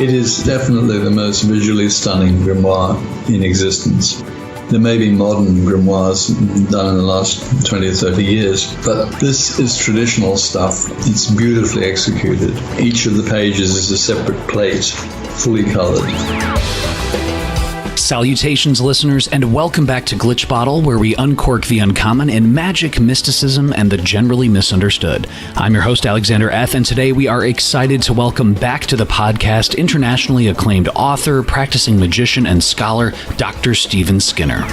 It is definitely the most visually stunning grimoire in existence. There may be modern grimoires done in the last 20 or 30 years, but this is traditional stuff. It's beautifully executed. Each of the pages is a separate plate, fully colored. Salutations, listeners, and welcome back to Glitch Bottle, where we uncork the uncommon in magic, mysticism, and the generally misunderstood. I'm your host, Alexander F., and today we are excited to welcome back to the podcast internationally acclaimed author, practicing magician, and scholar, Dr. Stefen Skynner.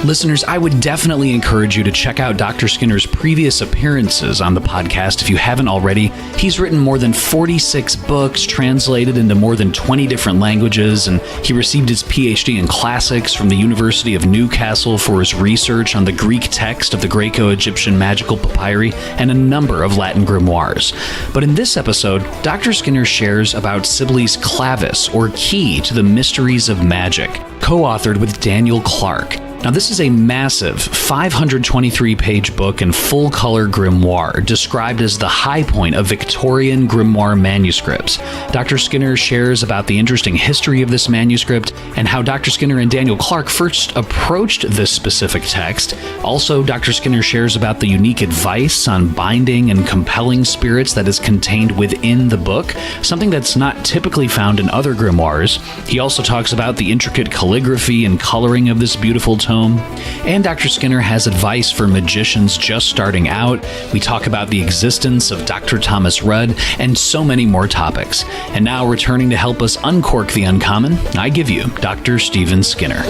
Listeners, I would definitely encourage you to check out Dr. Skinner's previous appearances on the podcast if you haven't already. He's written more than 46 books, translated into more than 20 different languages, and he received his PhD in classics from the University of Newcastle for his research on the Greek text of the Greco-Egyptian magical papyri and a number of Latin grimoires. But in this episode, Dr. Skinner shares about Sibli's Clavis, or Key to the Mysteries of Magic, co-authored with Dan'iel Kllark. Now, this is a massive 523-page book in full-color grimoire, described as the high point of Victorian grimoire manuscripts. Dr. Skinner shares about the interesting history of this manuscript and how Dr. Skinner and Dan'iel Kllark first approached this specific text. Also, Dr. Skinner shares about the unique advice on binding and compelling spirits that is contained within the book, something that's not typically found in other grimoires. He also talks about the intricate calligraphy and coloring of this beautiful tome. And Dr. Skinner has advice for magicians just starting out. We talk about the existence of Dr. Thomas Rudd and so many more topics. And now, returning to help us uncork the uncommon, I give you Dr. Stefen Skynner.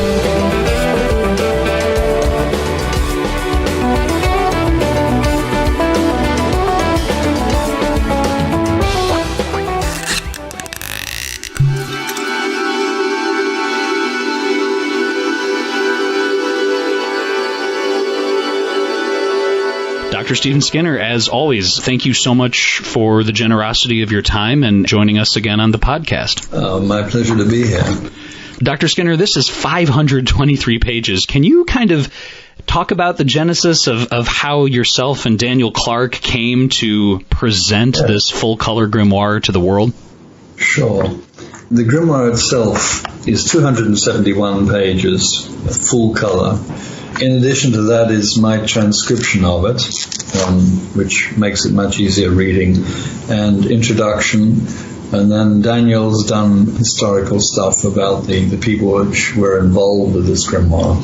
Dr. Stefen Skynner, as always, thank you so much for the generosity of your time and joining us again on the podcast. My pleasure to be here. Dr. Skynner, this is 523 pages. Can you kind of talk about the genesis of how yourself and Dan'iel Kllark came to present this full-color grimoire to the world? Sure. The grimoire itself is 271 pages, full color. In addition to that is my transcription of it, which makes it much easier reading, and introduction. And then Daniel's done historical stuff about the people which were involved with this grimoire.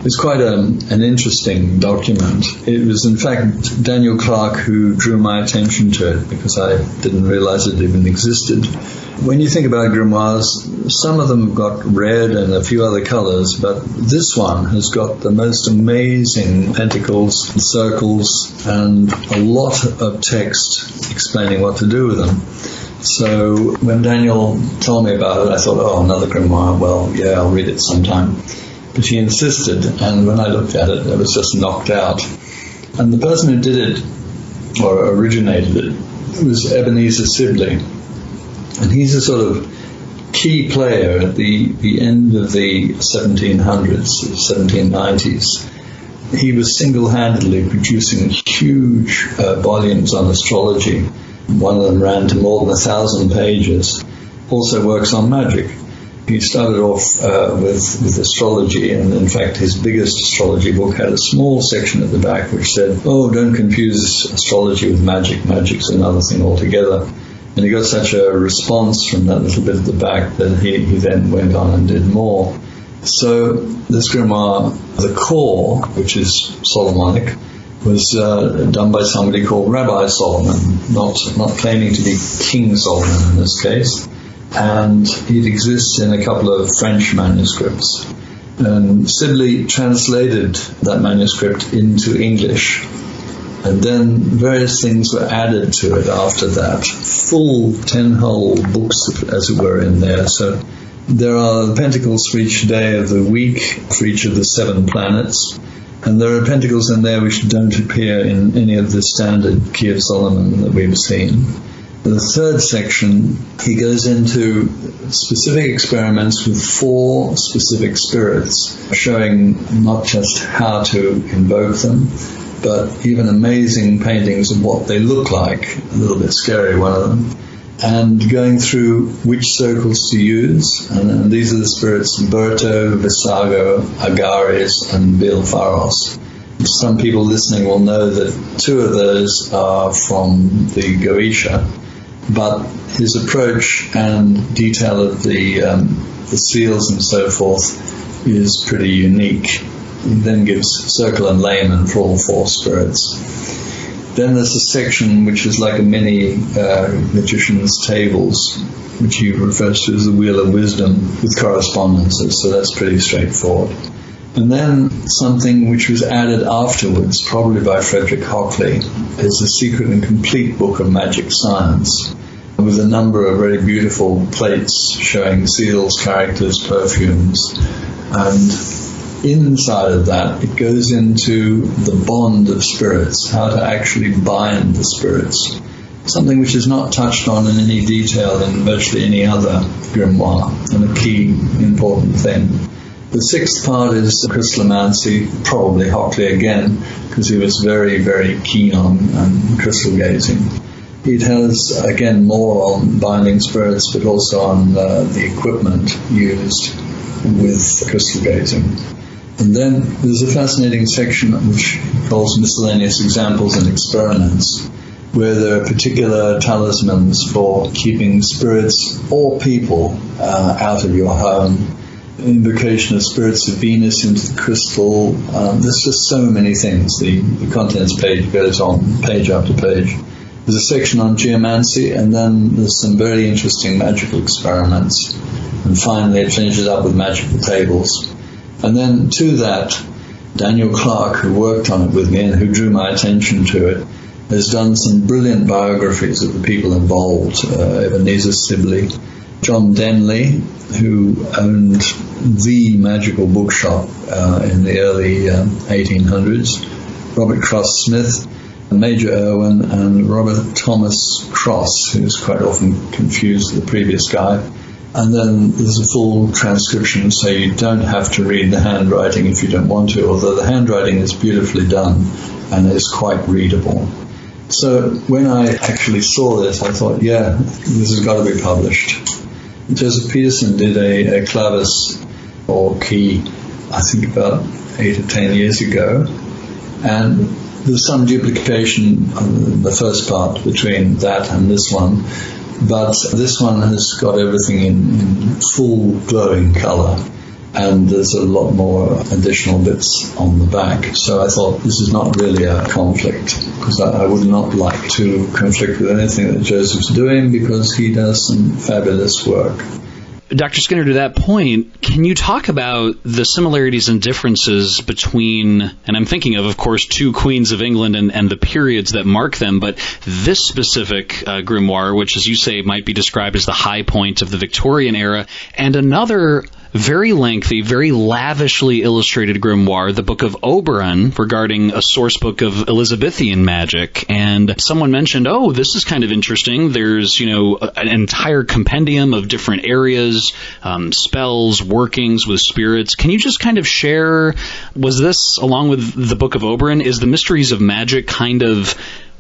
It's quite an interesting document. It was, in fact, Dan'iel Kllark who drew my attention to it, because I didn't realize it even existed. When you think about grimoires, some of them have got red and a few other colors, but this one has got the most amazing pentacles and circles and a lot of text explaining what to do with them. So when Daniel told me about it, I thought, oh, another grimoire. Well, yeah, I'll read it sometime. But he insisted, and when I looked at it, I was just knocked out. And the person who did it, or originated it, was Ebenezera Sibli. And he's a sort of key player at the end of the 1700s, 1790s. He was single-handedly producing huge volumes on astrology. One of them ran to more than 1,000 pages. Also works on magic. He started off with astrology, and in fact his biggest astrology book had a small section at the back which said, oh, don't confuse astrology with magic. Magic's another thing altogether. And he got such a response from that little bit at the back that he then went on and did more. So this grimoire, the core, which is Solomonic, was done by somebody called Rabbi Solomon, not claiming to be King Solomon in this case. And it exists in a couple of French manuscripts. And Sibli translated that manuscript into English. And then various things were added to it after that. Full 10-whole books, as it were, in there. So there are pentacles for each day of the week, for each of the 7 planets. And there are pentacles in there which don't appear in any of the standard Key of Solomon that we've seen. The third section, he goes into specific experiments with 4 specific spirits, showing not just how to invoke them, but even amazing paintings of what they look like, a little bit scary, one of them, and going through which circles to use. And these are the spirits Berto, Visago, Agares, and Bilfaros. Some people listening will know that 2 of those are from the Goetia, but his approach and detail of the seals and so forth is pretty unique. He then gives circle and layman for all 4 spirits. Then there's a section which is like a mini magician's tables, which he refers to as the Wheel of Wisdom, with correspondences, so that's pretty straightforward. And then something which was added afterwards, probably by Frederick Hockley, is the Secret and Complete Book of Magic Science, with a number of very beautiful plates showing seals, characters, perfumes. And inside of that, it goes into the bond of spirits, how to actually bind the spirits, something which is not touched on in any detail in virtually any other grimoire, and a key important thing. The 6th part is crystallomancy, probably Hockley again, because he was very, very keen on crystal gazing. It has, again, more on binding spirits, but also on the equipment used with crystal gazing. And then there's a fascinating section which he calls miscellaneous examples and experiments, where there are particular talismans for keeping spirits or people out of your home. Invocation of spirits of Venus into the crystal. There's just so many things. The contents page goes on page after page. There's a section on geomancy, and then there's some very interesting magical experiments. And finally it finishes up with magical tables. And then to that, Daniel Clark, who worked on it with me and who drew my attention to it, has done some brilliant biographies of the people involved. Ebenezera Sibli, John Denley, who owned the magical bookshop in the early 1800s, Robert Cross Smith, Major Irwin, and Robert Thomas Cross, who's quite often confused with the previous guy. And then there's a full transcription, so you don't have to read the handwriting if you don't want to, although the handwriting is beautifully done and is quite readable. So when I actually saw this, I thought, yeah, this has got to be published. Joseph Peterson did a Clavis, or key, I think about 8 or 10 years ago, and there's some duplication on the first part between that and this one, but this one has got everything in full glowing colour, and there's a lot more additional bits on the back. So I thought this is not really a conflict, because I would not like to conflict with anything that Joseph's doing, because he does some fabulous work. Dr. Skinner, to that point, can you talk about the similarities and differences between, and I'm thinking of course, 2 queens of England and the periods that mark them, but this specific grimoire, which, as you say, might be described as the high point of the Victorian era, and another very lengthy, very lavishly illustrated grimoire, the Book of Oberon, regarding a source book of Elizabethan magic. And someone mentioned, oh, this is kind of interesting. There's, an entire compendium of different areas, spells, workings with spirits. Can you just kind of share, was this, along with the Book of Oberon, is the Mysteries of Magic kind of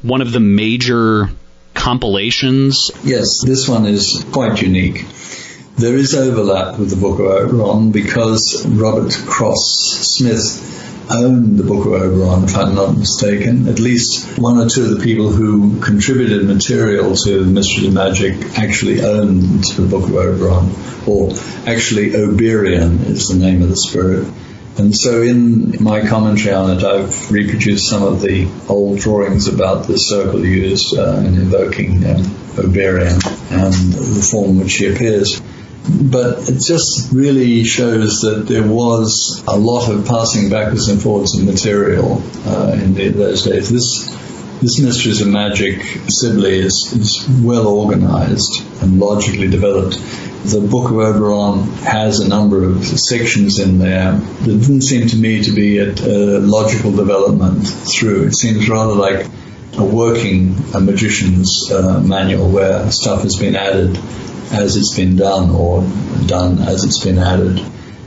one of the major compilations? Yes, this one is quite unique. There is overlap with the Book of Oberon because Robert Cross Smith owned the Book of Oberon, if I'm not mistaken. At least 1 or 2 of the people who contributed material to the Mysteries of Magic actually owned the Book of Oberon, or actually Oberion is the name of the spirit. And so in my commentary on it, I've reproduced some of the old drawings about the circle used in invoking Oberion and the form in which she appears. But it just really shows that there was a lot of passing backwards and forwards of material in those days. This Mysteries of Magic Sibli is well organized and logically developed. The Book of Oberon has a number of sections in there that didn't seem to me to be a logical development through. It seems rather like working magician's manual where stuff has been added as it's been done or done as it's been added.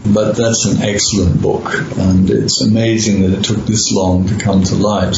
But that's an excellent book, and it's amazing that it took this long to come to light.